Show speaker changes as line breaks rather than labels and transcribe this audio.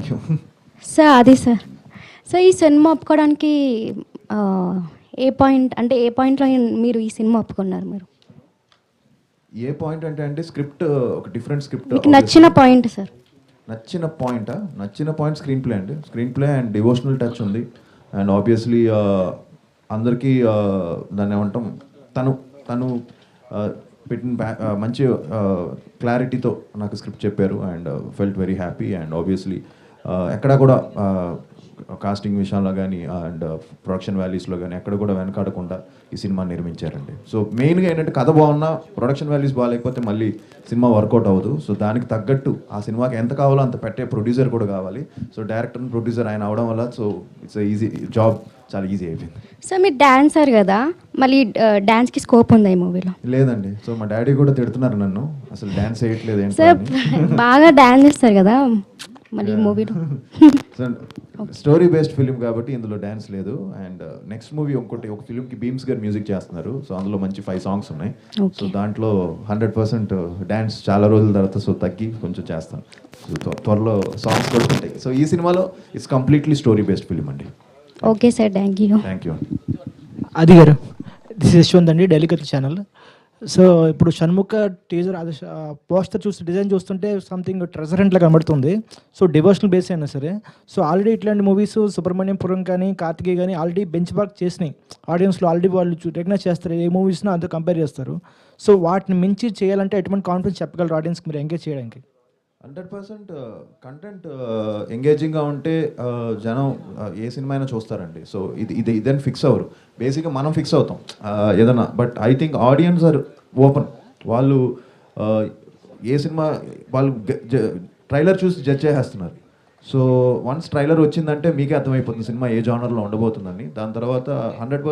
Thank you.
Sir అది sir sir ఈ cinema ఒప్పుకోవడానికి ఆ, ఏ పాయింట్ అంటే ఏ పాయింట్లో మీరు ఈ సినిమా ఒప్పుకున్నారు మీరు
ఏ పాయింట్ అంటే స్క్రిప్ట్ ఒక డిఫరెంట్ స్క్రిప్ట్.
మీకు నచ్చిన పాయింట్ సార్?
నచ్చిన పాయింటా? నచ్చిన పాయింట్ స్క్రీన్ ప్లే అండి. Screen play and devotional touch ఉంది. అండ్ ఆబ్వియస్లీ అందరికీ దాన్ని ఏమంటాం, తను తను పెట్టిన మంచి క్లారిటీతో నాకు స్క్రిప్ట్ చెప్పారు and felt very happy. And obviously ఎక్కడా కూడా కాస్టింగ్ విషయంలో కానీ అండ్ ప్రొడక్షన్ వాల్యూస్లో కానీ ఎక్కడ కూడా వెనకాడకుండా ఈ సినిమా నిర్మించారండి. సో మెయిన్గా ఏంటంటే కథ బాగున్నా ప్రొడక్షన్ వాల్యూస్ బాగాలేకపోతే మళ్ళీ సినిమా వర్కౌట్ అవ్వదు. సో దానికి తగ్గట్టు ఆ సినిమాకి ఎంత కావాలో అంత పెట్టే ప్రొడ్యూసర్ కూడా కావాలి. సో డైరెక్టర్ అండ్ ప్రొడ్యూసర్ ఆయన అవడం వల్ల సో ఇట్స్ ఈజీ జాబ్, చాలా ఈజీ అయిపోయింది.
సార్ మీరు డాన్సర్ కదా, మళ్ళీ డాన్స్కి స్కోప్ ఉందా ఈ మూవీలో?
లేదండి. సో మా డాడీ కూడా తిడుతున్నారు నన్ను, అసలు డాన్స్ వేయట్లేదు ఏంటి
సార్ బాగా డాన్స్ చేస్తారు కదా మళ్ళీ ఈ మూవీలో.
స్టోరీ బేస్డ్ ఫిలిం కాబట్టి ఇందులో డ్యాన్స్ లేదు. అండ్ నెక్స్ట్ మూవీ ఒక ఫిలింకి బీమ్స్ గారు మ్యూజిక్ చేస్తున్నారు. సో అందులో మంచి 5 సాంగ్స్ ఉన్నాయి. సో దాంట్లో 100% డ్యాన్స్ చాలా రోజుల తర్వాత సో తగ్గి కొంచెం చేస్తాను. సో త్వరలో సాంగ్స్ కూడా ఉంటాయి. సో ఈ సినిమాలో it's completely story based film అండి.
Okay sir, thank you.
Thank you.
అది గారు, దిస్ యశ్వంత్ అండి, డైలీ కథ ఛానల్. సో ఇప్పుడు షణ్ముఖ టీజర్ అది పోస్టర్ డిజైన్ చూస్తుంటే సంథింగ్ ట్రెజర్ హంట్లా కనబడుతుంది. సో డివోషనల్ బేస్ అయినా సరే, సో ఆల్రెడీ ఇట్లాంటి మూవీస్ సుబ్రహ్మణ్యంపురం కానీ కార్తికేయ కానీ ఆల్రెడీ బెంచ్ మార్క్ చేసినాయి ఆడియన్స్లో. ఆల్రెడీ వాళ్ళు రికగ్నైజ్ చేస్తారు, ఏ మూవీస్నో అంతా కంపేర్ చేస్తారు. సో వాటిని మించి చేయాలంటే ఎటువంటి కాన్ఫిడెన్స్ చెప్పగలరు ఆడియన్స్కి మీరు ఎంగేజ్ చేయడానికి?
100% కంటెంట్ ఎంగేజింగ్గా ఉంటే జనం ఏ సినిమా అయినా చూస్తారండి. సో ఇదని ఫిక్స్ అవ్వరు, బేసిక్గా మనం ఫిక్స్ అవుతాం ఏదన్నా. But I think audience are open. వాళ్ళు ఏ సినిమా వాళ్ళు ట్రైలర్ చూసి జడ్జ్ చేసేస్తున్నారు. సో వన్స్ ట్రైలర్ వచ్చిందంటే మీకే అర్థమైపోతుంది సినిమా ఏ జానర్లో ఉండబోతుందని. దాని తర్వాత 100%